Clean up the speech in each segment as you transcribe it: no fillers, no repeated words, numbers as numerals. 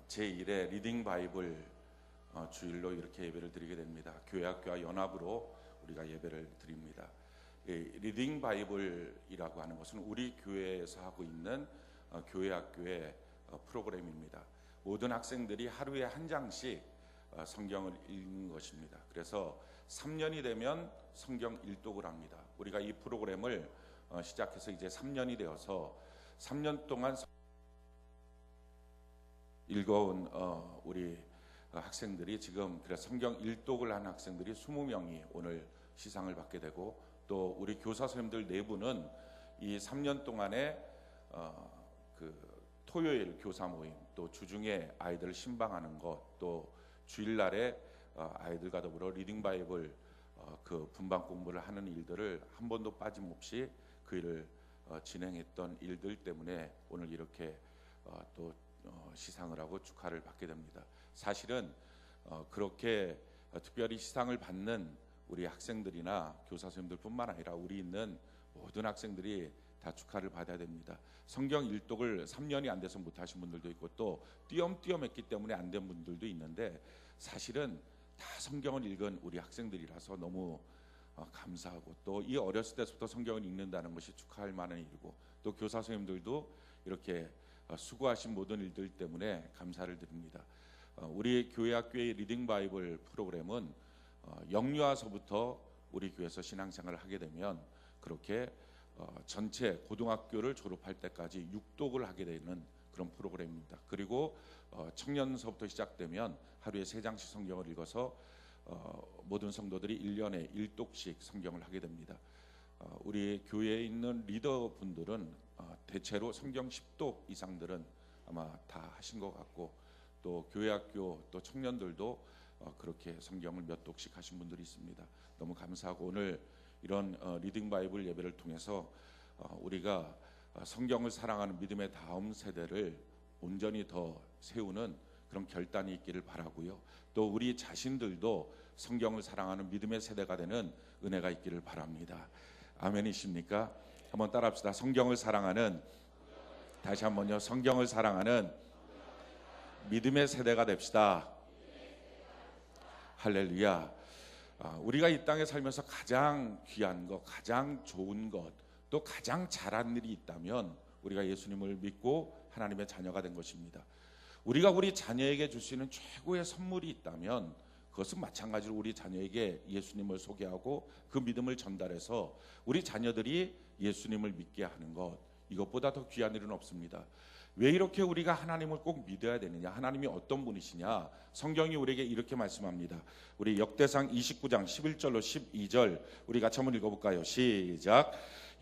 제1회 리딩 바이블 주일로 이렇게 예배를 드리게 됩니다. 교회학교와 연합으로 우리가 예배를 드립니다. 리딩 바이블이라고 하는 것은 우리 교회에서 하고 있는 교회학교의 프로그램입니다. 모든 학생들이 하루에 한 장씩 성경을 읽는 것입니다. 그래서 3년이 되면 성경 일독을 합니다. 우리가 이 프로그램을 시작해서 이제 3년이 되어서 3년 동안 읽어온 우리 학생들이 지금 그래서 성경 일독을 한 학생들이 20명이 오늘 시상을 받게 되고, 또 우리 교사 선생님들 내부는 이 3년 동안에 그 토요일 교사 모임, 또 주중에 아이들을 신방하는 것, 또 주일날에 아이들과 더불어 리딩 바이블 그 분방 공부를 하는 일들을 한 번도 빠짐없이 그 일을 진행했던 일들 때문에 오늘 이렇게 또 시상을 하고 축하를 받게 됩니다. 사실은 그렇게 특별히 시상을 받는 우리 학생들이나 교사 선생님들뿐만 아니라 우리 있는 모든 학생들이 다 축하를 받아야 됩니다. 성경 일독을 3년이 안 돼서 못하신 분들도 있고, 또 띄엄띄엄 했기 때문에 안 된 분들도 있는데, 사실은 다 성경을 읽은 우리 학생들이라서 너무 감사하고, 또 이 어렸을 때부터 성경을 읽는다는 것이 축하할 만한 일이고, 또 교사 선생님들도 이렇게 수고하신 모든 일들 때문에 감사를 드립니다. 우리 교회학교의 리딩 바이블 프로그램은 영유아서부터 우리 교회에서 신앙생활을 하게 되면 그렇게 전체 고등학교를 졸업할 때까지 6독을 하게 되는 그런 프로그램입니다. 그리고 청년서부터 시작되면 하루에 3장씩 성경을 읽어서 모든 성도들이 1년에 1독씩 성경을 하게 됩니다. 우리 교회에 있는 리더분들은 대체로 성경 10독 이상들은 아마 다 하신 것 같고, 또 교회학교 또 청년들도 그렇게 성경을 몇 독씩 하신 분들이 있습니다. 너무 감사하고, 오늘 이런 리딩 바이블 예배를 통해서 우리가 성경을 사랑하는 믿음의 다음 세대를 온전히 더 세우는 그런 결단이 있기를 바라고요. 또 우리 자신들도 성경을 사랑하는 믿음의 세대가 되는 은혜가 있기를 바랍니다. 아멘이십니까? 한번 따라합시다. 성경을 사랑하는, 다시 한번요, 성경을 사랑하는 믿음의 세대가 됩시다. 할렐루야. 우리가 이 땅에 살면서 가장 귀한 것, 가장 좋은 것, 또 가장 잘한 일이 있다면 우리가 예수님을 믿고 하나님의 자녀가 된 것입니다. 우리가 우리 자녀에게 줄 수 있는 최고의 선물이 있다면 그것은 마찬가지로 우리 자녀에게 예수님을 소개하고 그 믿음을 전달해서 우리 자녀들이 예수님을 믿게 하는 것, 이것보다 더 귀한 일은 없습니다. 왜 이렇게 우리가 하나님을 꼭 믿어야 되느냐, 하나님이 어떤 분이시냐, 성경이 우리에게 이렇게 말씀합니다. 우리 역대상 29장 11절로 12절 우리 같이 한번 읽어볼까요? 시작.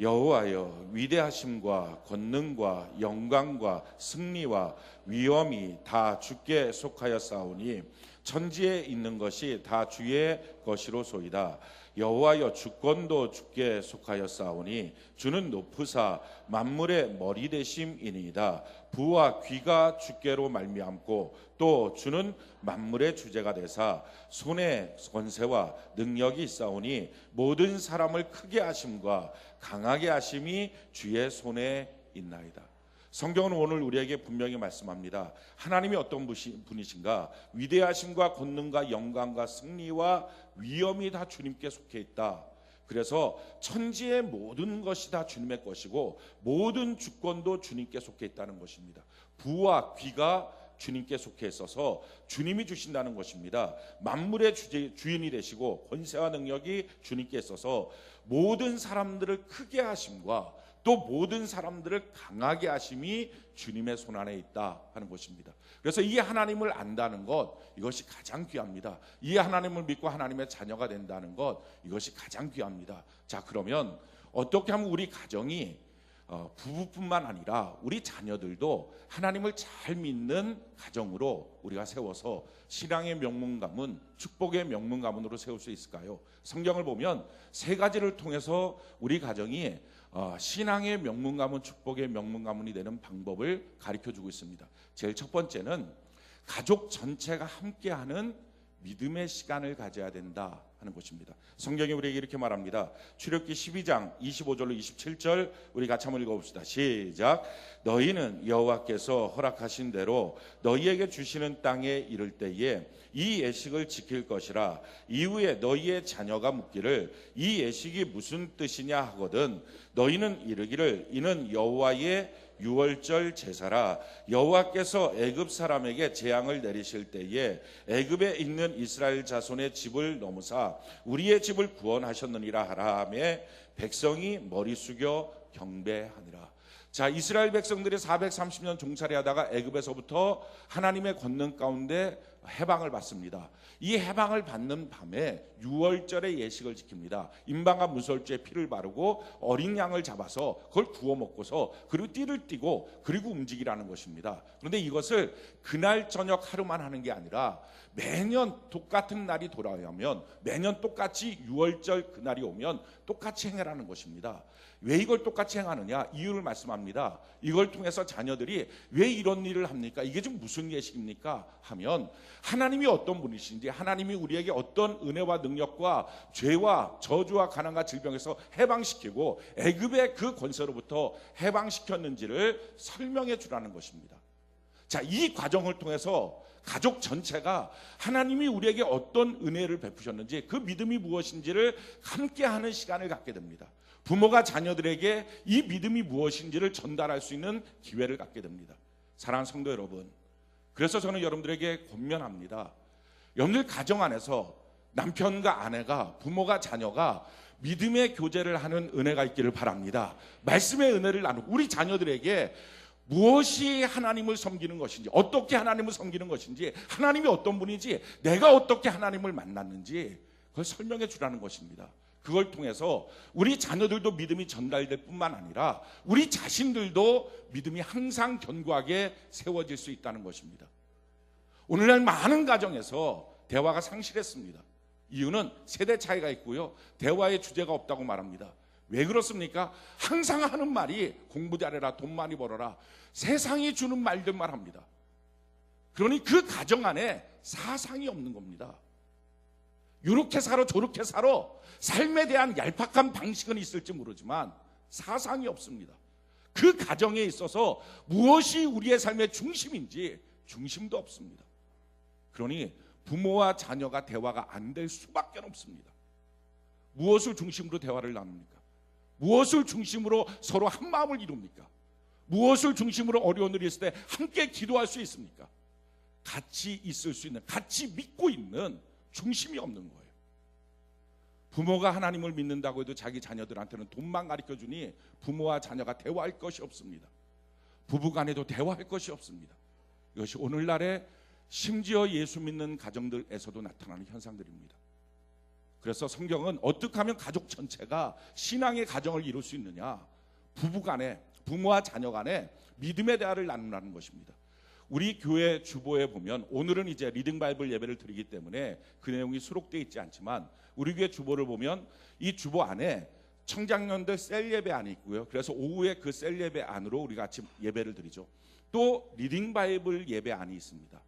여호와여, 위대하심과 권능과 영광과 승리와 위엄이 다 주께 속하였사오니 천지에 있는 것이 다 주의 것이로소이다. 여호와여, 주권도 주께 속하였사오니 주는 높으사 만물의 머리 되심이니이다. 부와 귀가 주께로 말미암고 또 주는 만물의 주제가 되사 손에 권세와 능력이 있사오니 모든 사람을 크게 하심과 강하게 하심이 주의 손에 있나이다. 성경은 오늘 우리에게 분명히 말씀합니다. 하나님이 어떤 분이신가? 위대하심과 권능과 영광과 승리와 위엄이 다 주님께 속해 있다. 그래서 천지의 모든 것이 다 주님의 것이고 모든 주권도 주님께 속해 있다는 것입니다. 부와 귀가 주님께 속해 있어서 주님이 주신다는 것입니다. 만물의 주인이 되시고 권세와 능력이 주님께 있어서 모든 사람들을 크게 하심과 또 모든 사람들을 강하게 하심이 주님의 손안에 있다 하는 것입니다. 그래서 이 하나님을 안다는 것, 이것이 가장 귀합니다. 이 하나님을 믿고 하나님의 자녀가 된다는 것, 이것이 가장 귀합니다. 자, 그러면 어떻게 하면 우리 가정이 부부뿐만 아니라 우리 자녀들도 하나님을 잘 믿는 가정으로 우리가 세워서 신앙의 명문가문, 축복의 명문가문으로 세울 수 있을까요? 성경을 보면 3가지를 통해서 우리 가정이 신앙의 명문가문, 축복의 명문가문이 되는 방법을 가르쳐주고 있습니다. 제일 첫 번째는 가족 전체가 함께하는 믿음의 시간을 가져야 된다 하는 것입니다. 성경이 우리에게 이렇게 말합니다. 출애굽기 12장 25절로 27절 우리 같이 한번 읽어봅시다. 시작. 너희는 여호와께서 허락하신 대로 너희에게 주시는 땅에 이를 때에 이 예식을 지킬 것이라. 이후에 너희의 자녀가 묻기를 이 예식이 무슨 뜻이냐 하거든 너희는 이르기를 이는 여호와의 유월절 제사라. 여호와께서 애굽 사람에게 재앙을 내리실 때에 애굽에 있는 이스라엘 자손의 집을 넘으사 우리의 집을 구원하셨느니라 하라하며 백성이 머리 숙여 경배하니라. 자, 이스라엘 백성들이 430년 종살이 하다가 애굽에서부터 하나님의 권능 가운데 해방을 받습니다. 이 해방을 받는 밤에 유월절의 예식을 지킵니다. 임방과 무설주에 피를 바르고 어린 양을 잡아서 그걸 구워 먹고서 그리고 띠를 띠고 그리고 움직이라는 것입니다. 그런데 이것을 그날 저녁 하루만 하는 게 아니라 매년 똑같은 날이 돌아오면 매년 똑같이 유월절 그날이 오면 똑같이 행하라는 것입니다. 왜 이걸 똑같이 행하느냐? 이유를 말씀합니다. 이걸 통해서 자녀들이 왜 이런 일을 합니까? 이게 지금 무슨 예식입니까? 하면 하나님이 어떤 분이신지, 하나님이 우리에게 어떤 은혜와 능력과 죄와 저주와 가난과 질병에서 해방시키고 애굽의 그 권세로부터 해방시켰는지를 설명해 주라는 것입니다. 자, 이 과정을 통해서 가족 전체가 하나님이 우리에게 어떤 은혜를 베푸셨는지 그 믿음이 무엇인지를 함께하는 시간을 갖게 됩니다. 부모가 자녀들에게 이 믿음이 무엇인지를 전달할 수 있는 기회를 갖게 됩니다. 사랑하는 성도 여러분, 그래서 저는 여러분들에게 권면합니다. 여러분들 가정 안에서 남편과 아내가, 부모가 자녀가 믿음의 교제를 하는 은혜가 있기를 바랍니다. 말씀의 은혜를 나누고 우리 자녀들에게 무엇이 하나님을 섬기는 것인지, 어떻게 하나님을 섬기는 것인지, 하나님이 어떤 분인지, 내가 어떻게 하나님을 만났는지 그걸 설명해 주라는 것입니다. 그걸 통해서 우리 자녀들도 믿음이 전달될 뿐만 아니라 우리 자신들도 믿음이 항상 견고하게 세워질 수 있다는 것입니다. 오늘날 많은 가정에서 대화가 상실했습니다. 이유는 세대 차이가 있고요, 대화의 주제가 없다고 말합니다. 왜 그렇습니까? 항상 하는 말이 공부 잘해라, 돈 많이 벌어라, 세상이 주는 말들만 합니다. 그러니 그 가정 안에 사상이 없는 겁니다. 이렇게 살아 저렇게 살아, 삶에 대한 얄팍한 방식은 있을지 모르지만 사상이 없습니다. 그 가정에 있어서 무엇이 우리의 삶의 중심인지 중심도 없습니다. 그러니 부모와 자녀가 대화가 안 될 수밖에 없습니다. 무엇을 중심으로 대화를 나눕니까? 무엇을 중심으로 서로 한 마음을 이룹니까? 무엇을 중심으로 어려운 일이 있을 때 함께 기도할 수 있습니까? 같이 있을 수 있는, 같이 믿고 있는 중심이 없는 거예요. 부모가 하나님을 믿는다고 해도 자기 자녀들한테는 돈만 가르쳐주니 부모와 자녀가 대화할 것이 없습니다. 부부간에도 대화할 것이 없습니다. 이것이 오늘날의 심지어 예수 믿는 가정들에서도 나타나는 현상들입니다. 그래서 성경은 어떻게 하면 가족 전체가 신앙의 가정을 이룰 수 있느냐, 부부간에, 부모와 자녀간에 믿음의 대화를 나누라는 것입니다. 우리 교회 주보에 보면, 오늘은 이제 리딩 바이블 예배를 드리기 때문에 그 내용이 수록되어 있지 않지만 우리 교회 주보를 보면 이 주보 안에 청장년들 셀 예배 안이 있고요. 그래서 오후에 그 셀 예배 안으로 우리가 아침 예배를 드리죠. 또 리딩 바이블 예배 안이 있습니다.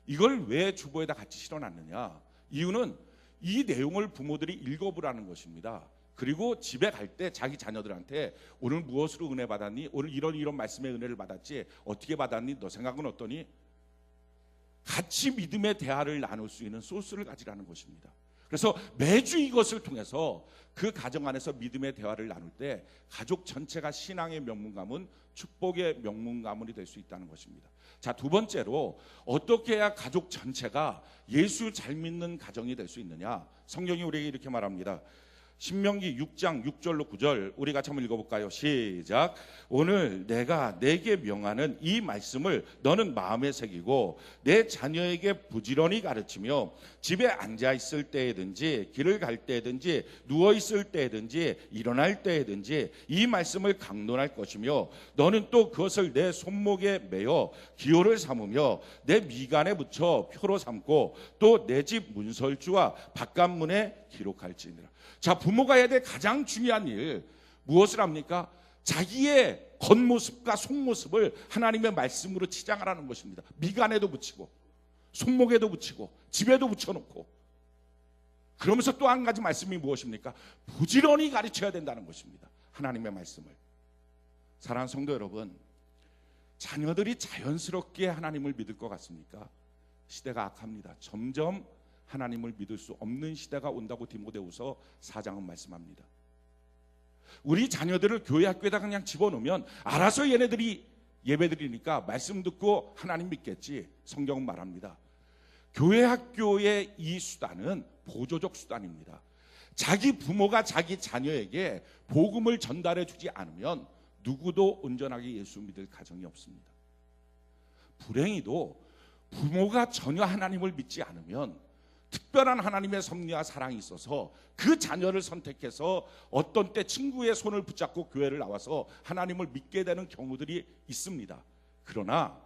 이걸 왜 주보에다 같이 실어놨느냐? 이유는 이 내용을 부모들이 읽어보라는 것입니다. 그리고 집에 갈 때 자기 자녀들한테 오늘 무엇으로 은혜 받았니? 오늘 이런 말씀의 은혜를 받았지? 어떻게 받았니? 너 생각은 어떠니? 같이 믿음의 대화를 나눌 수 있는 소스를 가지라는 것입니다. 그래서 매주 이것을 통해서 그 가정 안에서 믿음의 대화를 나눌 때 가족 전체가 신앙의 명문가문, 축복의 명문가문이 될 수 있다는 것입니다. 자, 두 번째로 어떻게 해야 가족 전체가 예수 잘 믿는 가정이 될 수 있느냐? 성경이 우리에게 이렇게 말합니다. 신명기 6장 6절로 9절 우리 같이 한번 읽어볼까요? 시작. 오늘 내가 내게 명하는 이 말씀을 너는 마음에 새기고 내 자녀에게 부지런히 가르치며 집에 앉아 있을 때에든지 길을 갈 때에든지 누워 있을 때에든지 일어날 때에든지 이 말씀을 강론할 것이며 너는 또 그것을 내 손목에 매어 기호를 삼으며 내 미간에 붙여 표로 삼고 또 내 집 문설주와 바깥문에 기록할지니라. 자, 부모가 해야 될 가장 중요한 일 무엇을 합니까? 자기의 겉모습과 속모습을 하나님의 말씀으로 치장하라는 것입니다. 미간에도 붙이고 손목에도 붙이고 집에도 붙여놓고, 그러면서 또 한 가지 말씀이 무엇입니까? 부지런히 가르쳐야 된다는 것입니다. 하나님의 말씀을. 사랑하는 성도 여러분, 자녀들이 자연스럽게 하나님을 믿을 것 같습니까? 시대가 악합니다. 점점 하나님을 믿을 수 없는 시대가 온다고 디모데후서 4장은 말씀합니다. 우리 자녀들을 교회 학교에다 그냥 집어넣으면 알아서 얘네들이 예배드리니까 말씀 듣고 하나님 믿겠지. 성경은 말합니다. 교회 학교의 이 수단은 보조적 수단입니다. 자기 부모가 자기 자녀에게 복음을 전달해 주지 않으면 누구도 온전하게 예수 믿을 가정이 없습니다. 불행히도 부모가 전혀 하나님을 믿지 않으면 특별한 하나님의 섭리와 사랑이 있어서 그 자녀를 선택해서 어떤 때 친구의 손을 붙잡고 교회를 나와서 하나님을 믿게 되는 경우들이 있습니다. 그러나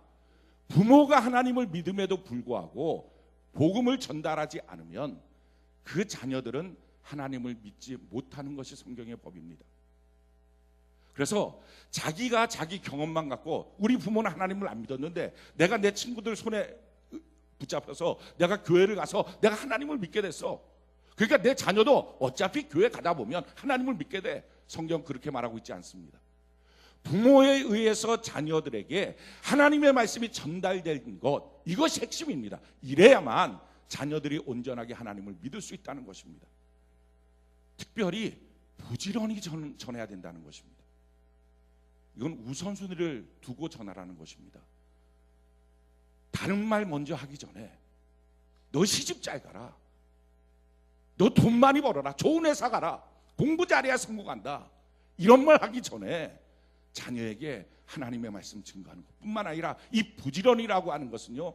부모가 하나님을 믿음에도 불구하고 복음을 전달하지 않으면 그 자녀들은 하나님을 믿지 못하는 것이 성경의 법입니다. 그래서 자기가 자기 경험만 갖고, 우리 부모는 하나님을 안 믿었는데 내가 내 친구들 손에 붙잡혀서 내가 교회를 가서 내가 하나님을 믿게 됐어. 그러니까 내 자녀도 어차피 교회 가다 보면 하나님을 믿게 돼. 성경 그렇게 말하고 있지 않습니다. 부모에 의해서 자녀들에게 하나님의 말씀이 전달된 것, 이것이 핵심입니다. 이래야만 자녀들이 온전하게 하나님을 믿을 수 있다는 것입니다. 특별히 부지런히 전해야 된다는 것입니다. 이건 우선순위를 두고 전하라는 것입니다. 다른 말 먼저 하기 전에 너 시집 잘 가라, 너 돈 많이 벌어라, 좋은 회사 가라, 공부 잘해야 성공한다, 이런 말 하기 전에 자녀에게 하나님의 말씀 증거하는 것뿐만 아니라 이 부지런이라고 하는 것은요,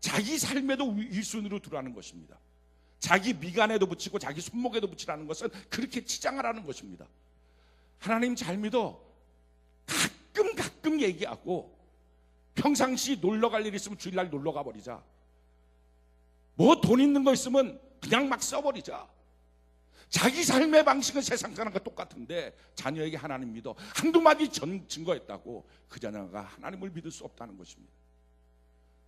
자기 삶에도 1순위로 두라는 것입니다. 자기 미간에도 붙이고 자기 손목에도 붙이라는 것은 그렇게 치장하라는 것입니다. 하나님 잘 믿어. 가끔 얘기하고, 평상시 놀러 갈 일 있으면 주일날 놀러 가버리자. 뭐 돈 있는 거 있으면 그냥 막 써버리자. 자기 삶의 방식은 세상 사람과 똑같은데 자녀에게 하나님 믿어 한두 마디 증거했다고 그 자녀가 하나님을 믿을 수 없다는 것입니다.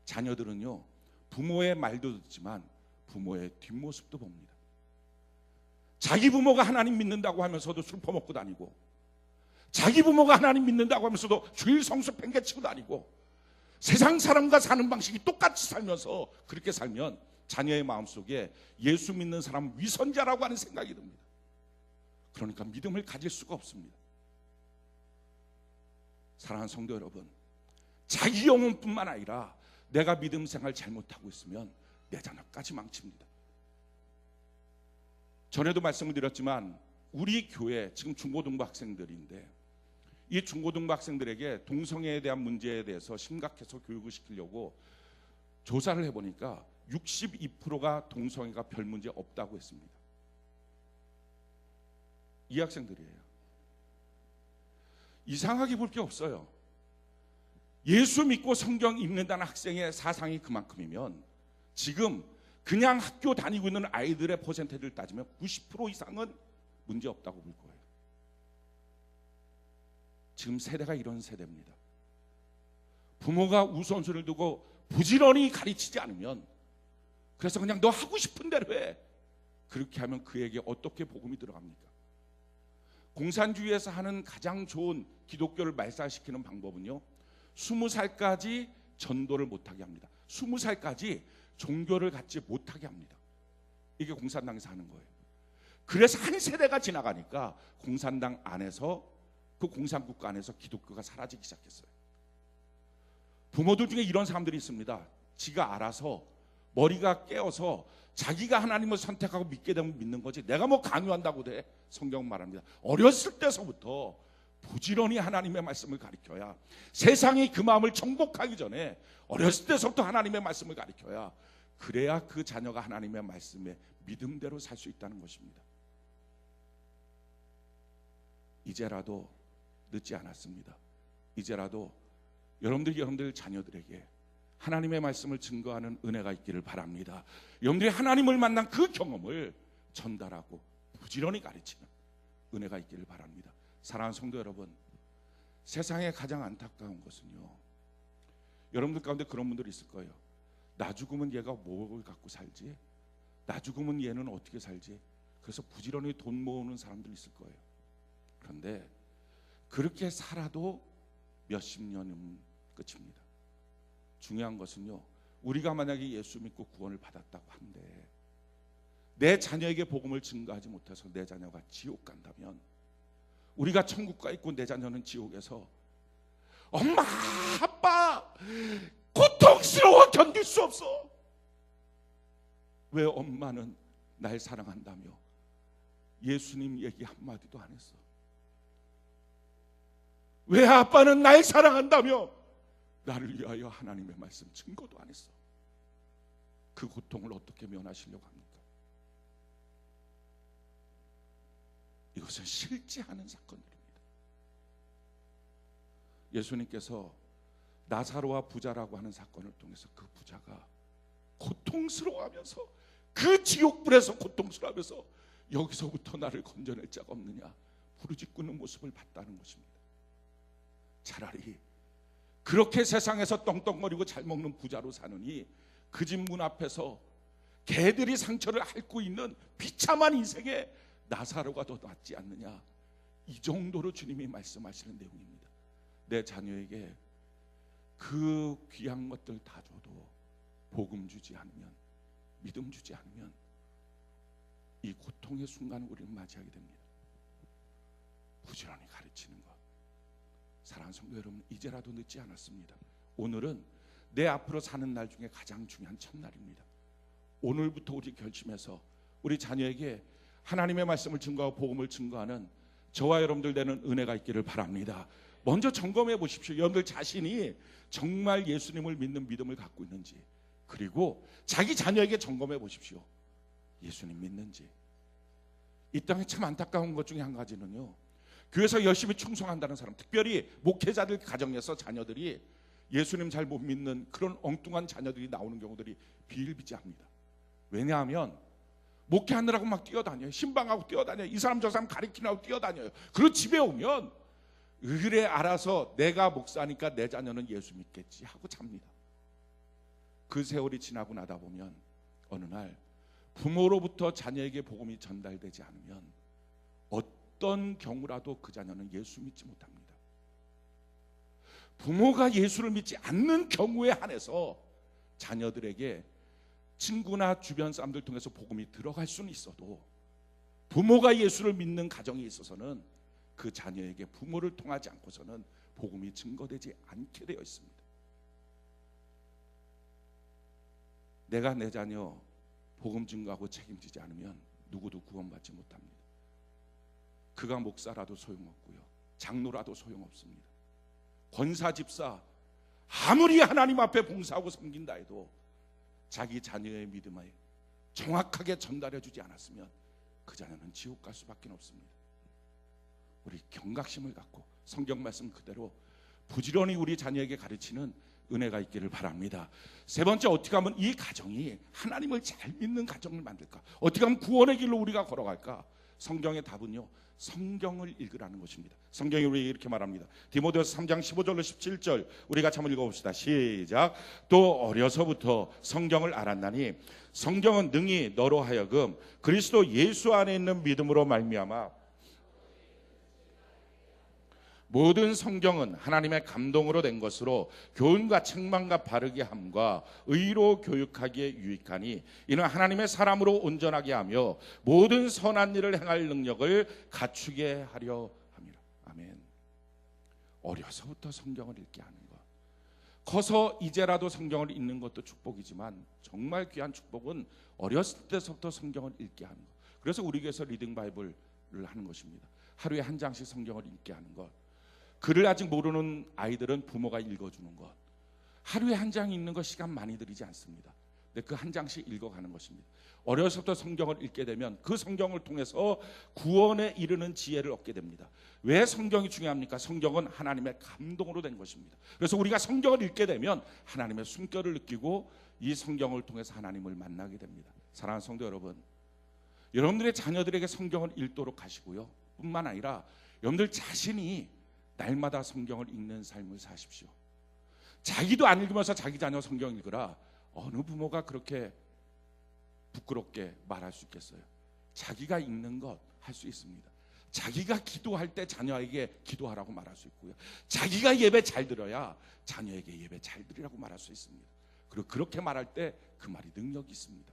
자녀들은요, 부모의 말도 듣지만 부모의 뒷모습도 봅니다. 자기 부모가 하나님 믿는다고 하면서도 술 퍼먹고 다니고, 자기 부모가 하나님 믿는다고 하면서도 주일 성수 팽개치고 다니고, 세상 사람과 사는 방식이 똑같이 살면서 그렇게 살면 자녀의 마음속에 예수 믿는 사람은 위선자라고 하는 생각이 듭니다. 그러니까 믿음을 가질 수가 없습니다. 사랑하는 성도 여러분, 자기 영혼뿐만 아니라 내가 믿음 생활 잘못하고 있으면 내 자녀까지 망칩니다. 전에도 말씀을 드렸지만 우리 교회 지금 중고등부 학생들인데, 이 중고등부 학생들에게 동성애에 대한 문제에 대해서 심각해서 교육을 시키려고 조사를 해보니까 62%가 동성애가 별 문제 없다고 했습니다. 이 학생들이에요. 이상하게 볼 게 없어요. 예수 믿고 성경 읽는다는 학생의 사상이 그만큼이면 지금 그냥 학교 다니고 있는 아이들의 퍼센테이지를 따지면 90% 이상은 문제 없다고 볼 거예요. 지금 세대가 이런 세대입니다. 부모가 우선순위를 두고 부지런히 가르치지 않으면, 그래서 그냥 너 하고 싶은 대로 해, 그렇게 하면 그에게 어떻게 복음이 들어갑니까? 공산주의에서 하는 가장 좋은 기독교를 말살시키는 방법은요, 20살까지 전도를 못하게 합니다. 20살까지 종교를 갖지 못하게 합니다. 이게 공산당에서 하는 거예요. 그래서 한 세대가 지나가니까 공산당 안에서, 그 공산국가 안에서 기독교가 사라지기 시작했어요. 부모들 중에 이런 사람들이 있습니다. 지가 알아서 머리가 깨어서 자기가 하나님을 선택하고 믿게 되면 믿는 거지, 내가 뭐 강요한다고 돼. 성경은 말합니다. 어렸을 때서부터 부지런히 하나님의 말씀을 가르쳐야, 세상이 그 마음을 정복하기 전에 어렸을 때서부터 하나님의 말씀을 가르쳐야, 그래야 그 자녀가 하나님의 말씀에 믿음대로 살 수 있다는 것입니다. 이제라도 늦지 않았습니다. 이제라도 여러분들 자녀들에게 하나님의 말씀을 증거하는 은혜가 있기를 바랍니다. 여러분들이 하나님을 만난 그 경험을 전달하고 부지런히 가르치는 은혜가 있기를 바랍니다. 사랑하는 성도 여러분, 세상에 가장 안타까운 것은요, 여러분들 가운데 그런 분들이 있을 거예요. 나 죽으면 얘가 뭘 갖고 살지? 나 죽으면 얘는 어떻게 살지? 그래서 부지런히 돈 모으는 사람들 있을 거예요. 그런데 그렇게 살아도 몇십 년이면 끝입니다. 중요한 것은요, 우리가 만약에 예수 믿고 구원을 받았다고 한데 내 자녀에게 복음을 증거하지 못해서 내 자녀가 지옥 간다면, 우리가 천국 가 있고 내 자녀는 지옥에서 엄마 아빠 고통스러워 견딜 수 없어. 왜 엄마는 날 사랑한다며 예수님 얘기 한마디도 안 했어? 왜 아빠는 날 사랑한다며 나를 위하여 하나님의 말씀 증거도 안 했어? 그 고통을 어떻게 면하시려고 합니까? 이것은 싫지 않은 사건들입니다. 예수님께서 나사로와 부자라고 하는 사건을 통해서 그 부자가 고통스러워하면서, 그 지옥불에서 고통스러워하면서 여기서부터 나를 건져낼 자가 없느냐 부르짖는 모습을 봤다는 것입니다. 차라리 그렇게 세상에서 떵떵거리고 잘 먹는 부자로 사느니 그 집 문 앞에서 개들이 상처를 앓고 있는 비참한 인생에 나사로가 더 낫지 않느냐, 이 정도로 주님이 말씀하시는 내용입니다. 내 자녀에게 그 귀한 것들 다 줘도 복음 주지 않으면, 믿음 주지 않으면 이 고통의 순간을 우리는 맞이하게 됩니다. 부지런히 가르치는 것, 사랑하는 성도 여러분, 이제라도 늦지 않았습니다. 오늘은 내 앞으로 사는 날 중에 가장 중요한 첫날입니다. 오늘부터 우리 결심해서 우리 자녀에게 하나님의 말씀을 증거하고 복음을 증거하는 저와 여러분들 되는 은혜가 있기를 바랍니다. 먼저 점검해 보십시오. 여러분들 자신이 정말 예수님을 믿는 믿음을 갖고 있는지, 그리고 자기 자녀에게 점검해 보십시오. 예수님 믿는지. 이 땅에 참 안타까운 것 중에 한 가지는요, 교회에서 열심히 충성한다는 사람, 특별히 목회자들 가정에서 자녀들이 예수님 잘 못 믿는 그런 엉뚱한 자녀들이 나오는 경우들이 비일비재합니다. 왜냐하면 목회하느라고 막 뛰어다녀요. 신방하고 뛰어다녀요. 이 사람 저 사람 가리키느라고 뛰어다녀요. 그리고 집에 오면 그래 알아서 내가 목사니까 내 자녀는 예수 믿겠지 하고 잡니다. 그 세월이 지나고 나다 보면 어느 날 부모로부터 자녀에게 복음이 전달되지 않으면 어떤 경우라도 그 자녀는 예수 믿지 못합니다. 부모가 예수를 믿지 않는 경우에 한해서 자녀들에게 친구나 주변 사람들 통해서 복음이 들어갈 수는 있어도, 부모가 예수를 믿는 가정에 있어서는 그 자녀에게 부모를 통하지 않고서는 복음이 증거되지 않게 되어 있습니다. 내가 내 자녀 복음 증거하고 책임지지 않으면 누구도 구원받지 못합니다. 그가 목사라도 소용없고요, 장로라도 소용없습니다. 권사 집사 아무리 하나님 앞에 봉사하고 섬긴다 해도 자기 자녀의 믿음을 정확하게 전달해 주지 않았으면 그 자녀는 지옥 갈 수밖에 없습니다. 우리 경각심을 갖고 성경 말씀 그대로 부지런히 우리 자녀에게 가르치는 은혜가 있기를 바랍니다. 세 번째, 어떻게 하면 이 가정이 하나님을 잘 믿는 가정을 만들까? 어떻게 하면 구원의 길로 우리가 걸어갈까? 성경의 답은요, 성경을 읽으라는 것입니다. 성경이 우리에게 이렇게 말합니다. 디모데후서 3장 15절로 17절 우리 같이 한번 읽어봅시다. 시작. 또 어려서부터 성경을 알았나니 성경은 능히 너로 하여금 그리스도 예수 안에 있는 믿음으로 말미암아 모든 성경은 하나님의 감동으로 된 것으로 교훈과 책망과 바르게 함과 의로 교육하기에 유익하니 이는 하나님의 사람으로 온전하게 하며 모든 선한 일을 행할 능력을 갖추게 하려 함이라. 아멘. 어려서부터 성경을 읽게 하는 것, 커서 이제라도 성경을 읽는 것도 축복이지만 정말 귀한 축복은 어렸을 때서부터 성경을 읽게 하는 것. 그래서 우리 교회에서 리딩 바이블을 하는 것입니다. 하루에 한 장씩 성경을 읽게 하는 것. 글을 아직 모르는 아이들은 부모가 읽어주는 것. 하루에 한 장 읽는 것 시간 많이 들이지 않습니다. 근데 그 한 장씩 읽어가는 것입니다. 어려서부터 성경을 읽게 되면 그 성경을 통해서 구원에 이르는 지혜를 얻게 됩니다. 왜 성경이 중요합니까? 성경은 하나님의 감동으로 된 것입니다. 그래서 우리가 성경을 읽게 되면 하나님의 숨결을 느끼고 이 성경을 통해서 하나님을 만나게 됩니다. 사랑하는 성도 여러분, 여러분들의 자녀들에게 성경을 읽도록 하시고요, 뿐만 아니라 여러분들 자신이 날마다 성경을 읽는 삶을 사십시오. 자기도 안 읽으면서 자기 자녀 성경 읽으라, 어느 부모가 그렇게 부끄럽게 말할 수 있겠어요? 자기가 읽는 것 할 수 있습니다. 자기가 기도할 때 자녀에게 기도하라고 말할 수 있고요. 자기가 예배 잘 들어야 자녀에게 예배 잘 드리라고 말할 수 있습니다. 그리고 그렇게 말할 때 그 말이 능력이 있습니다.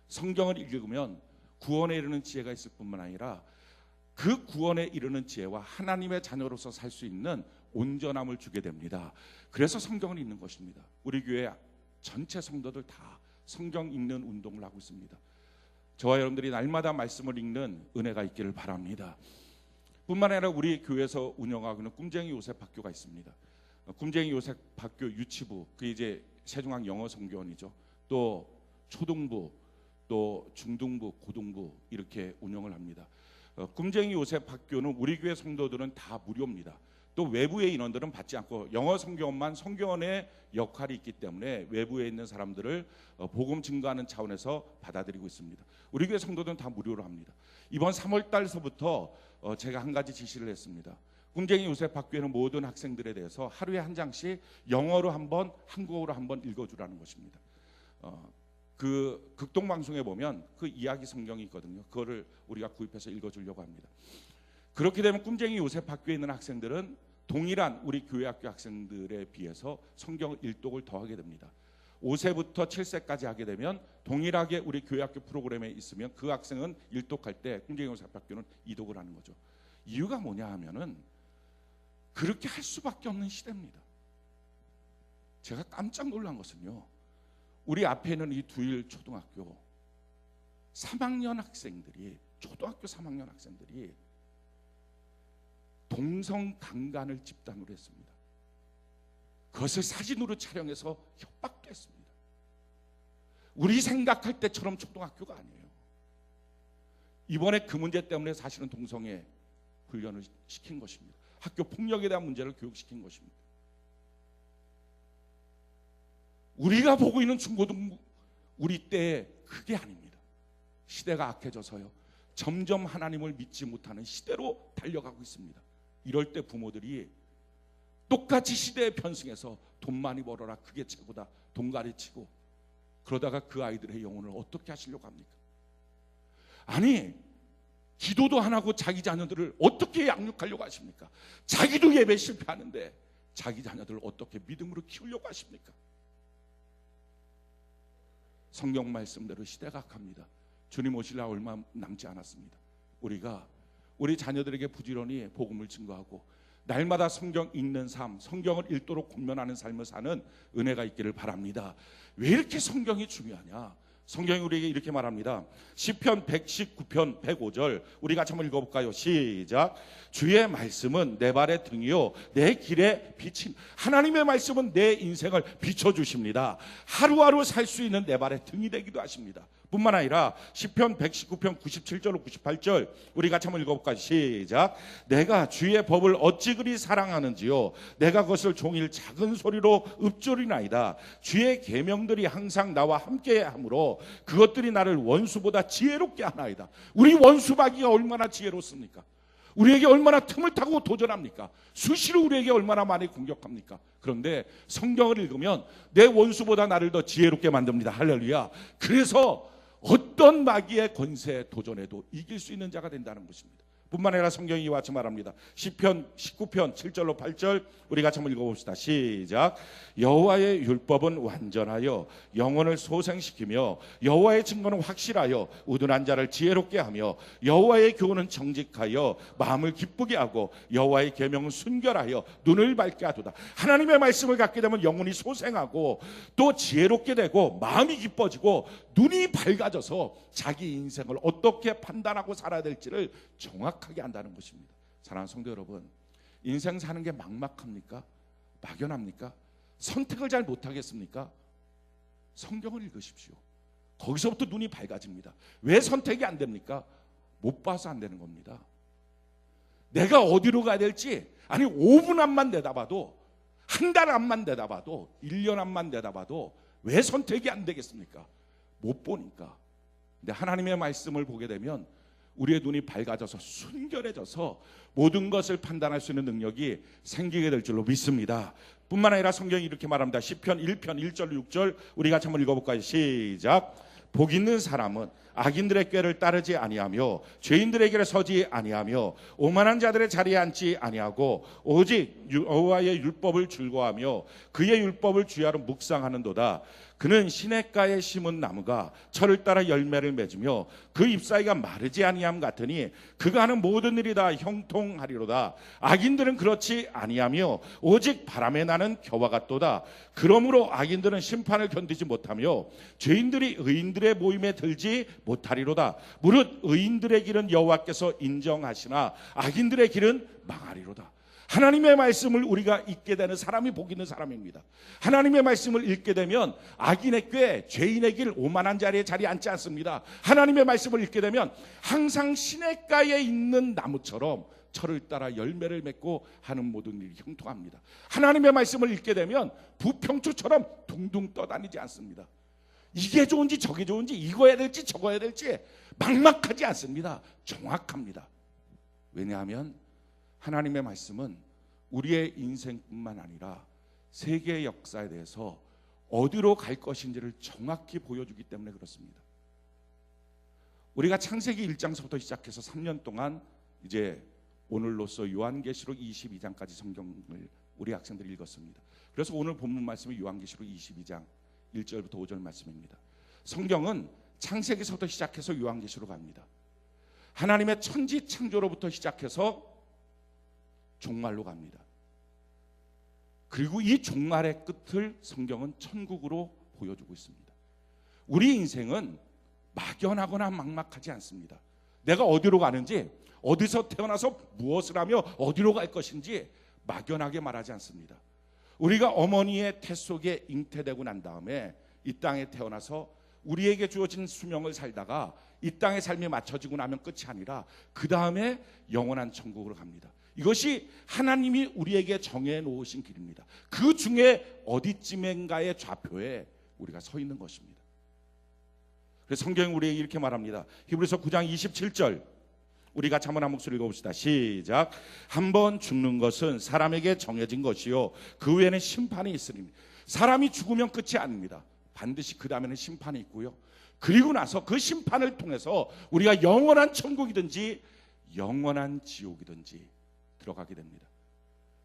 성경을 읽으면 구원에 이르는 지혜가 있을 뿐만 아니라 그 구원에 이르는 지혜와 하나님의 자녀로서 살 수 있는 온전함을 주게 됩니다. 그래서 성경을 읽는 것입니다. 우리 교회 전체 성도들 다 성경 읽는 운동을 하고 있습니다. 저와 여러분들이 날마다 말씀을 읽는 은혜가 있기를 바랍니다. 뿐만 아니라 우리 교회에서 운영하고 있는 꿈쟁이 요셉학교가 있습니다. 꿈쟁이 요셉학교 유치부, 그 이제 세중앙 영어 성교원이죠. 또 초등부, 또 중등부, 고등부 이렇게 운영을 합니다. 꿈쟁이 요셉학교는 우리 교회 성도들은 다 무료입니다. 또 외부의 인원들은 받지 않고 영어 성교원만 성교원의 역할이 있기 때문에 외부에 있는 사람들을 복음 증거하는 차원에서 받아들이고 있습니다. 우리 교회 성도들은 다 무료로 합니다. 이번 3월 달서부터 제가 한 가지 지시를 했습니다. 꿈쟁이 요셉학교에는 모든 학생들에 대해서 하루에 한 장씩 영어로 한 번, 한국어로 한 번 읽어주라는 것입니다. 그 극동방송에 보면 그 이야기 성경이 있거든요. 그거를 우리가 구입해서 읽어주려고 합니다. 그렇게 되면 꿈쟁이 요셉학교에 있는 학생들은 동일한 우리 교회학교 학생들에 비해서 성경 일독을 더 하게 됩니다. 5세부터 7세까지 하게 되면 동일하게 우리 교회학교 프로그램에 있으면 그 학생은 일독할 때 꿈쟁이 요셉학교는 이독을 하는 거죠. 이유가 뭐냐 하면은 그렇게 할 수밖에 없는 시대입니다. 제가 깜짝 놀란 것은요, 우리 앞에 있는 이 두일 초등학교 3학년 학생들이, 초등학교 3학년 학생들이 동성 강간을 집단으로 했습니다. 그것을 사진으로 촬영해서 협박도 했습니다. 우리 생각할 때처럼 초등학교가 아니에요. 이번에 그 문제 때문에 사실은 동성애 훈련을 시킨 것입니다. 학교 폭력에 대한 문제를 교육시킨 것입니다. 우리가 보고 있는 중고등부 우리 때의 그게 아닙니다. 시대가 악해져서요, 점점 하나님을 믿지 못하는 시대로 달려가고 있습니다. 이럴 때 부모들이 똑같이 시대에 편승해서 돈 많이 벌어라, 그게 최고다, 돈 가르치고, 그러다가 그 아이들의 영혼을 어떻게 하시려고 합니까? 아니, 기도도 안 하고 자기 자녀들을 어떻게 양육하려고 하십니까? 자기도 예배 실패하는데 자기 자녀들을 어떻게 믿음으로 키우려고 하십니까? 성경 말씀대로 시대가 악합니다. 주님 오시려 얼마 남지 않았습니다. 우리가 우리 자녀들에게 부지런히 복음을 증거하고 날마다 성경 읽는 삶, 성경을 읽도록 권면하는 삶을 사는 은혜가 있기를 바랍니다. 왜 이렇게 성경이 중요하냐? 성경이 우리에게 이렇게 말합니다. 시편 119편 105절 우리 같이 한번 읽어볼까요? 시작. 주의 말씀은 내 발의 등이요 내 길의 빛이. 하나님의 말씀은 내 인생을 비춰주십니다. 하루하루 살 수 있는 내 발의 등이 되기도 하십니다. 뿐만 아니라 시편 119편 97절 98절 우리 같이 한번 읽어볼까요? 시작. 내가 주의 법을 어찌 그리 사랑하는지요 내가 그것을 종일 작은 소리로 읊조리나이다. 주의 계명들이 항상 나와 함께 하므로 그것들이 나를 원수보다 지혜롭게 하나이다. 우리 원수마귀가 얼마나 지혜롭습니까? 우리에게 얼마나 틈을 타고 도전합니까? 수시로 우리에게 얼마나 많이 공격합니까? 그런데 성경을 읽으면 내 원수보다 나를 더 지혜롭게 만듭니다. 할렐루야. 그래서 어떤 마귀의 권세에 도전해도 이길 수 있는 자가 된다는 것입니다. 뿐만 아니라 성경이 이와 같이 말합니다. 시편 19편 7절로 8절 우리 같이 한번 읽어봅시다. 시작. 여호와의 율법은 완전하여 영혼을 소생시키며 여호와의 증거는 확실하여 우둔한 자를 지혜롭게 하며 여호와의 교훈은 정직하여 마음을 기쁘게 하고 여호와의 계명은 순결하여 눈을 밝게 하도다. 하나님의 말씀을 갖게 되면 영혼이 소생하고 또 지혜롭게 되고 마음이 기뻐지고 눈이 밝아져서 자기 인생을 어떻게 판단하고 살아야 될지를 정확하게 안다는 것입니다. 사랑하는 성도 여러분, 인생 사는 게 막막합니까? 막연합니까? 선택을 잘 못하겠습니까? 성경을 읽으십시오. 거기서부터 눈이 밝아집니다. 왜 선택이 안 됩니까? 못 봐서 안 되는 겁니다. 내가 어디로 가야 될지, 아니 5분 앞만 내다봐도, 한 달 앞만 내다봐도, 1년 앞만 내다봐도 왜 선택이 안 되겠습니까? 못 보니까. 근데 하나님의 말씀을 보게 되면 우리의 눈이 밝아져서 순결해져서 모든 것을 판단할 수 있는 능력이 생기게 될 줄로 믿습니다. 뿐만 아니라 성경이 이렇게 말합니다. 시편 1편 1절 6절 우리 같이 한번 읽어볼까요? 시작. 복 있는 사람은 악인들의 꾀를 따르지 아니하며 죄인들의 길에 서지 아니하며 오만한 자들의 자리에 앉지 아니하고 오직 여호와의 율법을 즐거워하며 그의 율법을 주야로 묵상하는도다. 그는 시냇가에 심은 나무가 철을 따라 열매를 맺으며 그 잎사귀가 마르지 아니함 같으니 그가 하는 모든 일이 다 형통하리로다. 악인들은 그렇지 아니하며 오직 바람에 나는 겨와 같도다. 그러므로 악인들은 심판을 견디지 못하며 죄인들이 의인들의 모임에 들지 못하리로다. 무릇 의인들의 길은 여호와께서 인정하시나 악인들의 길은 망하리로다. 하나님의 말씀을 우리가 읽게 되는 사람이 복 있는 사람입니다. 하나님의 말씀을 읽게 되면 악인의 꾀, 죄인의 길, 오만한 자리에 앉지 않습니다. 하나님의 말씀을 읽게 되면 항상 시냇가에 있는 나무처럼 철을 따라 열매를 맺고 하는 모든 일이 형통합니다. 하나님의 말씀을 읽게 되면 부평초처럼 둥둥 떠다니지 않습니다. 이게 좋은지 저게 좋은지 이거 해야 될지 저거 해야 될지 막막하지 않습니다. 정확합니다. 왜냐하면 하나님의 말씀은 우리의 인생뿐만 아니라 세계의 역사에 대해서 어디로 갈 것인지를 정확히 보여주기 때문에 그렇습니다. 우리가 창세기 1장서부터 시작해서 3년 동안 이제 오늘로써 요한계시록 22장까지 성경을 우리 학생들이 읽었습니다. 그래서 오늘 본문 말씀이 요한계시록 22장 1절부터 5절 말씀입니다. 성경은 창세기서부터 시작해서 요한계시로 갑니다. 하나님의 천지 창조로부터 시작해서 종말로 갑니다. 그리고 이 종말의 끝을 성경은 천국으로 보여주고 있습니다. 우리 인생은 막연하거나 막막하지 않습니다. 내가 어디로 가는지, 어디서 태어나서 무엇을 하며 어디로 갈 것인지 막연하게 말하지 않습니다. 우리가 어머니의 태 속에 잉태되고 난 다음에 이 땅에 태어나서 우리에게 주어진 수명을 살다가 이 땅의 삶이 맞춰지고 나면 끝이 아니라 그 다음에 영원한 천국으로 갑니다. 이것이 하나님이 우리에게 정해 놓으신 길입니다. 그 중에 어디쯤인가의 좌표에 우리가 서 있는 것입니다. 그래서 성경이 우리에게 이렇게 말합니다. 히브리서 9장 27절 우리가 한번 한 목소리 읽어봅시다. 시작. 한번 죽는 것은 사람에게 정해진 것이요 그 후에는 심판이 있으니 사람이 죽으면 끝이 아닙니다. 반드시 그 다음에는 심판이 있고요. 그리고 나서 그 심판을 통해서 우리가 영원한 천국이든지 영원한 지옥이든지 들어가게 됩니다.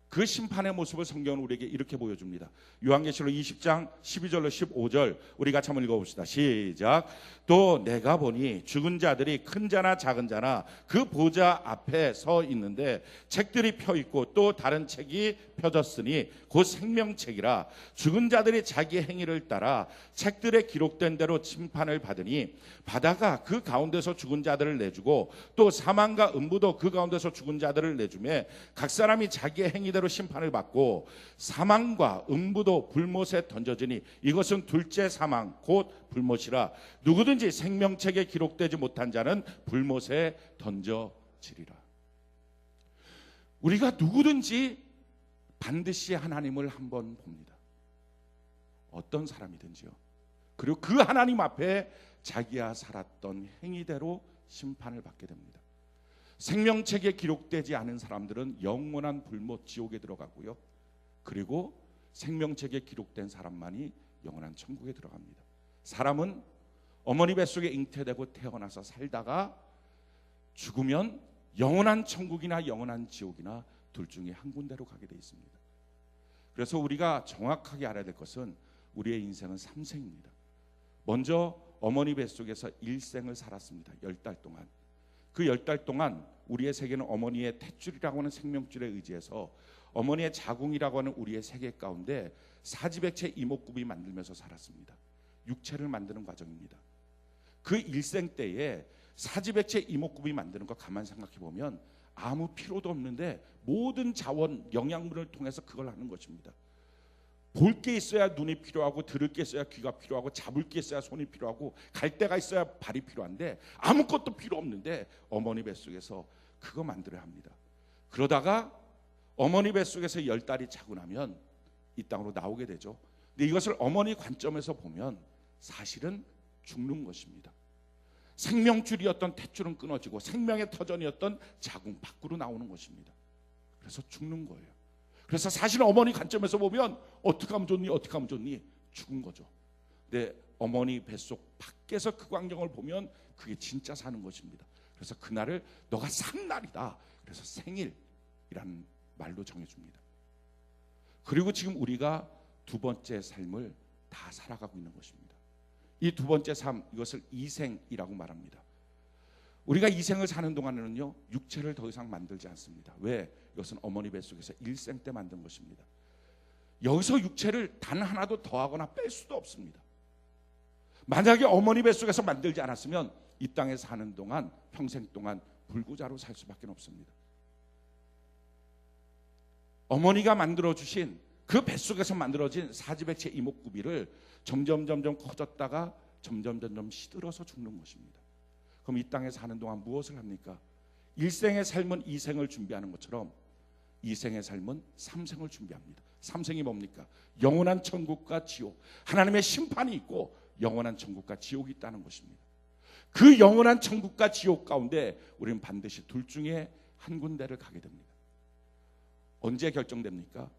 그 심판의 모습을 성경은 우리에게 이렇게 보여줍니다. 요한계시록 20장 12절로 15절 우리 같이 한번 읽어봅시다. 시작. 또 내가 보니 죽은 자들이 큰 자나 작은 자나 그 보좌 앞에 서 있는데 책들이 펴 있고 또 다른 책이 펴졌으니 곧 생명책이라. 죽은 자들이 자기 행위를 따라 책들에 기록된 대로 심판을 받으니 바다가 그 가운데서 죽은 자들을 내주고 또 사망과 음부도 그 가운데서 죽은 자들을 내주매 각 사람이 자기의 행위대로 심판을 받고 사망과 음부도 불못에 던져지니 이것은 둘째 사망 곧 불못이라. 누구든지 생명책에 기록되지 못한 자는 불못에 던져지리라. 우리가 누구든지 반드시 하나님을 한번 봅니다. 어떤 사람이든지요. 그리고 그 하나님 앞에 자기가 살았던 행위대로 심판을 받게 됩니다. 생명책에 기록되지 않은 사람들은 영원한 불못 지옥에 들어가고요. 그리고 생명책에 기록된 사람만이 영원한 천국에 들어갑니다. 사람은 어머니 뱃속에 잉태되고 태어나서 살다가 죽으면 영원한 천국이나 영원한 지옥이나 둘 중에 한 군데로 가게 되어 있습니다. 그래서 우리가 정확하게 알아야 될 것은 우리의 인생은 3생입니다. 먼저 어머니 뱃속에서 1생을 살았습니다. 10달 동안. 그 10달 동안 우리의 세계는 어머니의 탯줄이라고 하는 생명줄에 의지해서 어머니의 자궁이라고 하는 우리의 세계 가운데 사지백체 이목구비 만들면서 살았습니다. 육체를 만드는 과정입니다. 그 일생 때에 사지백체 이목구비 만드는 거 가만 생각해 보면 아무 필요도 없는데 모든 자원, 영양분을 통해서 그걸 하는 것입니다. 볼 게 있어야 눈이 필요하고 들을 게 있어야 귀가 필요하고 잡을 게 있어야 손이 필요하고 갈 데가 있어야 발이 필요한데 아무것도 필요 없는데 어머니 뱃속에서 그거 만들어야 합니다. 그러다가 어머니 뱃속에서 10달이 차고 나면 이 땅으로 나오게 되죠. 근데 이것을 어머니 관점에서 보면 사실은 죽는 것입니다. 생명줄이었던 탯줄은 끊어지고 생명의 터전이었던 자궁 밖으로 나오는 것입니다. 그래서 죽는 거예요. 그래서 사실 어머니 관점에서 보면 어떻게 하면 좋니? 어떻게 하면 좋니? 죽은 거죠. 근데 어머니 뱃속 밖에서 그 광경을 보면 그게 진짜 사는 것입니다. 그래서 그날을 너가 산 날이다. 그래서 생일이라는 말로 정해줍니다. 그리고 지금 우리가 두 번째 삶을 다 살아가고 있는 것입니다. 이 두 번째 삶, 이것을 이생이라고 말합니다. 우리가 이생을 사는 동안에는요, 육체를 더 이상 만들지 않습니다. 왜? 이것은 어머니 뱃속에서 일생 때 만든 것입니다. 여기서 육체를 단 하나도 더하거나 뺄 수도 없습니다. 만약에 어머니 뱃속에서 만들지 않았으면 이 땅에 사는 동안, 평생 동안 불구자로 살 수밖에 없습니다. 어머니가 만들어주신 그 뱃속에서 만들어진 사지백체 이목구비를 점점 커졌다가 점점 시들어서 죽는 것입니다. 그럼 이 땅에 사는 동안 무엇을 합니까? 일생의 삶은 이생을 준비하는 것처럼 이생의 삶은 삼생을 준비합니다. 삼생이 뭡니까? 영원한 천국과 지옥, 하나님의 심판이 있고 영원한 천국과 지옥이 있다는 것입니다. 그 영원한 천국과 지옥 가운데 우리는 반드시 둘 중에 한 군데를 가게 됩니다. 언제 결정됩니까?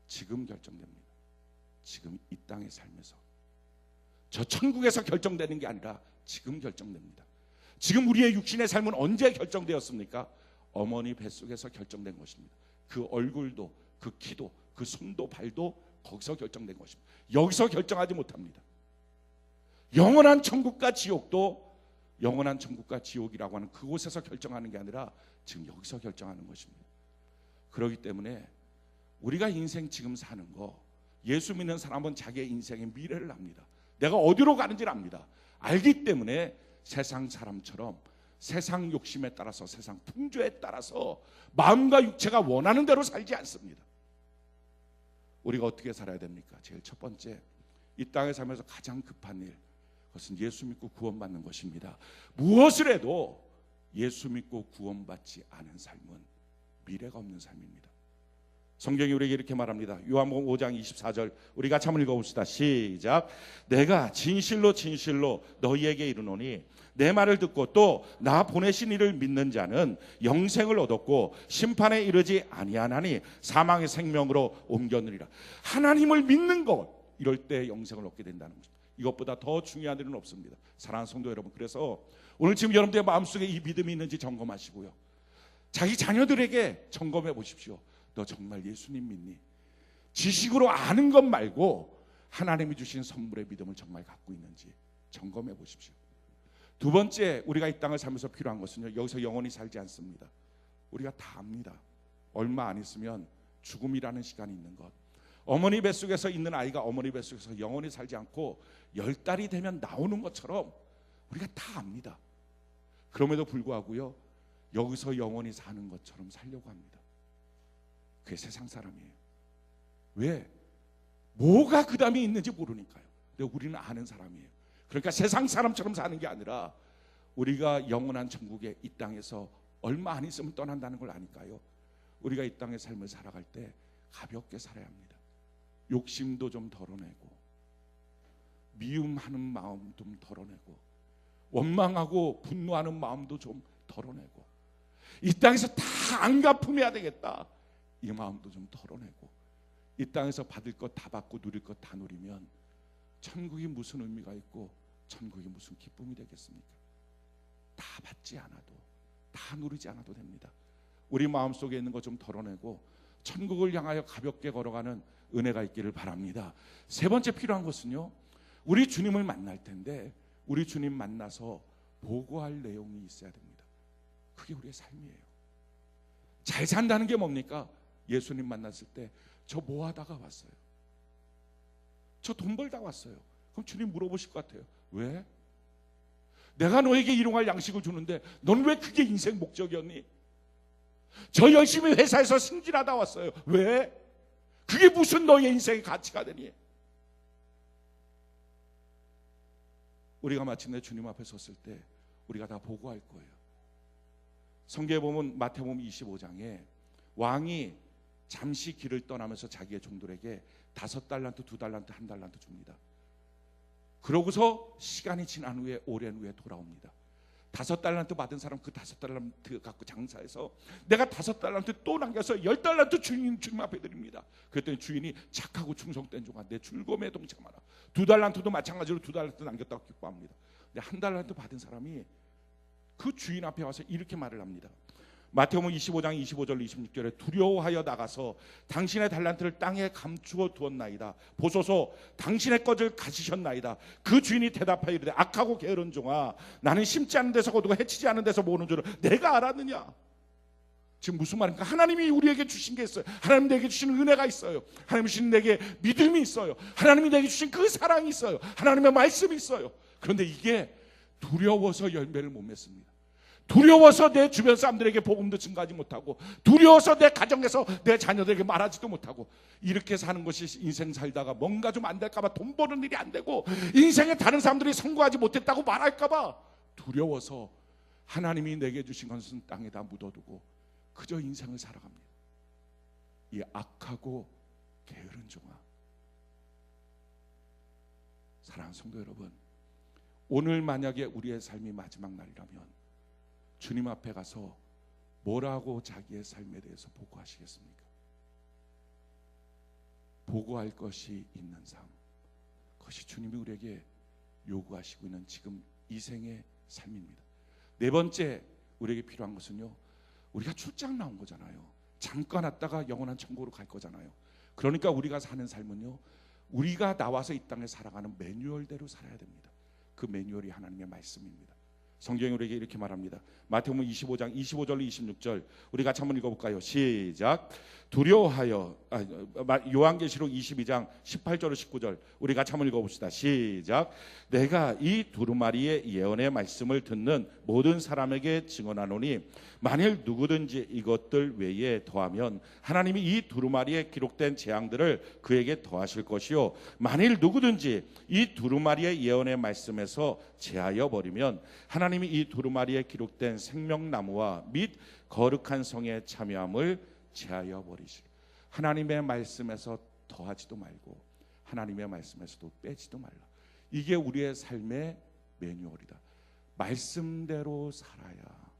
지금 결정됩니다. 지금 이 땅의 삶에서. 저 천국에서 결정되는 게 아니라 지금 결정됩니다. 지금 우리의 육신의 삶은 언제 결정되었습니까? 어머니 뱃속에서 결정된 것입니다. 그 얼굴도, 그 키도, 그 손도 발도 거기서 결정된 것입니다. 여기서 결정하지 못합니다. 영원한 천국과 지옥도 영원한 천국과 지옥이라고 하는 그곳에서 결정하는 게 아니라 지금 여기서 결정하는 것입니다. 그렇기 때문에 우리가 인생 지금 사는 거, 예수 믿는 사람은 자기의 인생의 미래를 압니다. 내가 어디로 가는지를 압니다. 알기 때문에 세상 사람처럼 세상 욕심에 따라서, 세상 풍조에 따라서 마음과 육체가 원하는 대로 살지 않습니다. 우리가 어떻게 살아야 됩니까? 제일 첫 번째, 이 땅에 살면서 가장 급한 일, 그것은 예수 믿고 구원받는 것입니다. 무엇을 해도 예수 믿고 구원받지 않은 삶은 미래가 없는 삶입니다. 성경이 우리에게 이렇게 말합니다. 요한복음 5장 24절 우리 같이 한번 읽어봅시다. 시작. 내가 진실로 너희에게 이르노니 내 말을 듣고 또 나 보내신 이를 믿는 자는 영생을 얻었고 심판에 이르지 아니하나니 사망의 생명으로 옮겼느니라. 하나님을 믿는 것, 이럴 때 영생을 얻게 된다는 것입니다. 이것보다 더 중요한 일은 없습니다. 사랑하는 성도 여러분, 그래서 오늘 지금 여러분들의 마음속에 이 믿음이 있는지 점검하시고요, 자기 자녀들에게 점검해 보십시오. 너 정말 예수님 믿니? 지식으로 아는 것 말고 하나님이 주신 선물의 믿음을 정말 갖고 있는지 점검해 보십시오. 두 번째, 우리가 이 땅을 살면서 필요한 것은요, 여기서 영원히 살지 않습니다. 우리가 다 압니다. 얼마 안 있으면 죽음이라는 시간이 있는 것. 어머니 뱃속에서 있는 아이가 어머니 뱃속에서 영원히 살지 않고 10달이 되면 나오는 것처럼 우리가 다 압니다. 그럼에도 불구하고요, 여기서 영원히 사는 것처럼 살려고 합니다. 그게 세상 사람이에요. 왜? 뭐가 그 다음에 있는지 모르니까요. 근데 우리는 아는 사람이에요. 그러니까 세상 사람처럼 사는 게 아니라 우리가 영원한 천국에 이 땅에서 얼마 안 있으면 떠난다는 걸 아니까요, 우리가 이 땅의 삶을 살아갈 때 가볍게 살아야 합니다. 욕심도 좀 덜어내고, 미움하는 마음 좀 덜어내고, 원망하고 분노하는 마음도 좀 덜어내고, 이 땅에서 다 안 갚으면 되겠다, 이 마음도 좀 덜어내고, 이 땅에서 받을 것 다 받고 누릴 것 다 누리면 천국이 무슨 의미가 있고 천국이 무슨 기쁨이 되겠습니까? 다 받지 않아도, 다 누리지 않아도 됩니다. 우리 마음속에 있는 것 좀 덜어내고 천국을 향하여 가볍게 걸어가는 은혜가 있기를 바랍니다. 세 번째 필요한 것은요, 우리 주님을 만날 텐데 우리 주님 만나서 보고할 내용이 있어야 됩니다. 그게 우리의 삶이에요. 잘 산다는 게 뭡니까? 예수님 만났을 때 저 뭐 하다가 왔어요? 저 돈 벌다 왔어요. 그럼 주님 물어보실 것 같아요. 왜? 내가 너에게 일용할 양식을 주는데 넌 왜 그게 인생 목적이었니? 저 열심히 회사에서 승진하다 왔어요. 왜? 그게 무슨 너의 인생의 가치가 되니? 우리가 마침내 주님 앞에 섰을 때 우리가 다 보고할 거예요. 성경에 보면 마태복음 25장에 왕이 잠시 길을 떠나면서 자기의 종들에게 5달란트, 2달란트, 1달란트 줍니다. 그러고서 시간이 지난 후에 오랜 후에 돌아옵니다. 5달란트 받은 사람 그 5달란트 갖고 장사해서 내가 5달란트 또 남겨서 10달란트 주님 앞에 드립니다. 그랬더니 주인이 착하고 충성된 종아 내 즐거움에 동참하라. 2달란트도 마찬가지로 2달란트 남겼다고 기뻐합니다. 근데 1달란트 받은 사람이 그 주인 앞에 와서 이렇게 말을 합니다. 마태복음 25장 25절 26절에 두려워하여 나가서 당신의 달란트를 땅에 감추어 두었나이다. 보소서 당신의 것을 가지셨나이다. 그 주인이 대답하여 이르되 악하고 게으른 종아 나는 심지 않은 데서 거두고 해치지 않은 데서 모으는 줄을 내가 알았느냐. 지금 무슨 말입니까? 하나님이 우리에게 주신 게 있어요. 하나님 내게 주신 은혜가 있어요. 하나님이 주신 내게 믿음이 있어요. 하나님이 내게 주신 그 사랑이 있어요. 하나님의 말씀이 있어요. 그런데 이게 두려워서 열매를 못 맺습니다. 두려워서 내 주변 사람들에게 복음도 증가하지 못하고, 두려워서 내 가정에서 내 자녀들에게 말하지도 못하고, 이렇게 사는 것이 인생 살다가 뭔가 좀 안 될까봐 돈 버는 일이 안 되고, 인생에 다른 사람들이 성공하지 못했다고 말할까봐 두려워서 하나님이 내게 주신 것은 땅에다 묻어두고 그저 인생을 살아갑니다. 이 악하고 게으른 종아. 사랑하는 성도 여러분, 오늘 만약에 우리의 삶이 마지막 날이라면 주님 앞에 가서 뭐라고 자기의 삶에 대해서 보고하시겠습니까? 보고할 것이 있는 삶, 그것이 주님이 우리에게 요구하시고 있는 지금 이 생의 삶입니다. 네 번째 우리에게 필요한 것은요, 우리가 출장 나온 거잖아요. 잠깐 왔다가 영원한 천국으로 갈 거잖아요. 그러니까 우리가 사는 삶은요, 우리가 나와서 이 땅에 살아가는 매뉴얼대로 살아야 됩니다. 그 매뉴얼이 하나님의 말씀입니다. 성경이 우리에게 이렇게 말합니다. 마태복음 25장 25절 26절 우리 같이 한번 읽어볼까요? 시작. 두려워하여 요한계시록 22장 18절 19절 우리 같이 한번 읽어봅시다. 시작. 내가 이 두루마리의 예언의 말씀을 듣는 모든 사람에게 증언하노니 만일 누구든지 이것들 외에 더하면 하나님이 이 두루마리에 기록된 재앙들을 그에게 더하실 것이요 만일 누구든지 이 두루마리의 예언의 말씀에서 제하여 버리면 하나님이 이 두루마리에 기록된 생명나무와 및 거룩한 성에 참여함을 제하여 버리시리. 하나님의 말씀에서 더하지도 말고 하나님의 말씀에서도 빼지도 말라. 이게 우리의 삶의 매뉴얼이다. 말씀대로 살아야,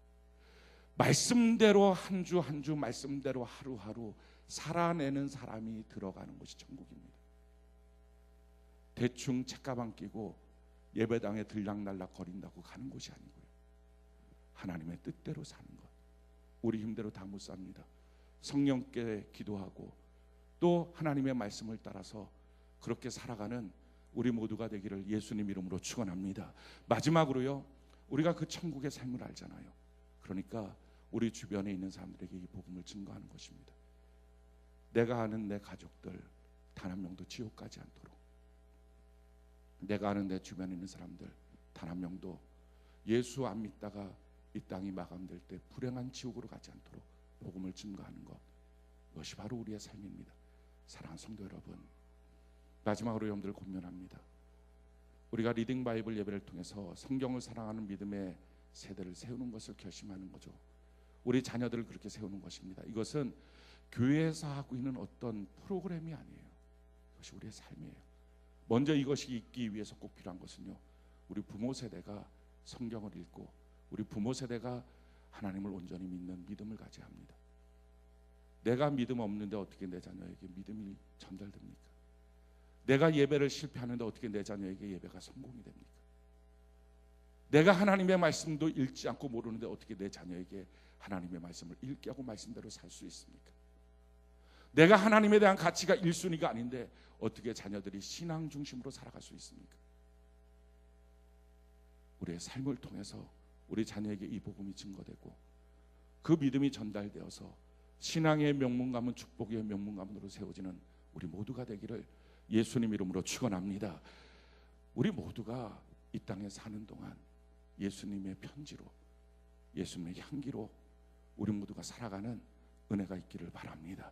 말씀대로 한 주 한 주 말씀대로 하루하루 살아내는 사람이 들어가는 것이 천국입니다. 대충 책가방 끼고 예배당에 들락날락 거린다고 가는 것이 아니고요, 하나님의 뜻대로 사는 것. 우리 힘대로 다 못 삽니다. 성령께 기도하고 또 하나님의 말씀을 따라서 그렇게 살아가는 우리 모두가 되기를 예수님 이름으로 축원합니다. 마지막으로요, 우리가 그 천국의 삶을 알잖아요. 그러니까 우리 주변에 있는 사람들에게 이 복음을 증거하는 것입니다. 내가 아는 내 가족들 단 한 명도 지옥 가지 않도록, 내가 아는 내 주변에 있는 사람들 단 한 명도 예수 안 믿다가 이 땅이 마감될 때 불행한 지옥으로 가지 않도록 복음을 증거하는 것, 이것이 바로 우리의 삶입니다. 사랑하는 성도 여러분, 마지막으로 여러분들 권면합니다. 우리가 리딩 바이블 예배를 통해서 성경을 사랑하는 믿음의 세대를 세우는 것을 결심하는 거죠. 우리 자녀들을 그렇게 세우는 것입니다. 이것은 교회에서 하고 있는 어떤 프로그램이 아니에요. 이것이 우리의 삶이에요. 먼저 이것이 있기 위해서 꼭 필요한 것은요, 우리 부모 세대가 성경을 읽고 우리 부모 세대가 하나님을 온전히 믿는 믿음을 가져야 합니다. 내가 믿음 없는데 어떻게 내 자녀에게 믿음이 전달됩니까? 내가 예배를 실패하는데 어떻게 내 자녀에게 예배가 성공이 됩니까? 내가 하나님의 말씀도 읽지 않고 모르는데 어떻게 내 자녀에게 하나님의 말씀을 읽게 하고 말씀대로 살 수 있습니까? 내가 하나님에 대한 가치가 1순위가 아닌데 어떻게 자녀들이 신앙 중심으로 살아갈 수 있습니까? 우리의 삶을 통해서 우리 자녀에게 이 복음이 증거되고 그 믿음이 전달되어서 신앙의 명문가문, 축복의 명문가문으로 세워지는 우리 모두가 되기를 예수님 이름으로 축원합니다. 우리 모두가 이 땅에 사는 동안 예수님의 편지로, 예수님의 향기로 우리 모두가 살아가는 은혜가 있기를 바랍니다.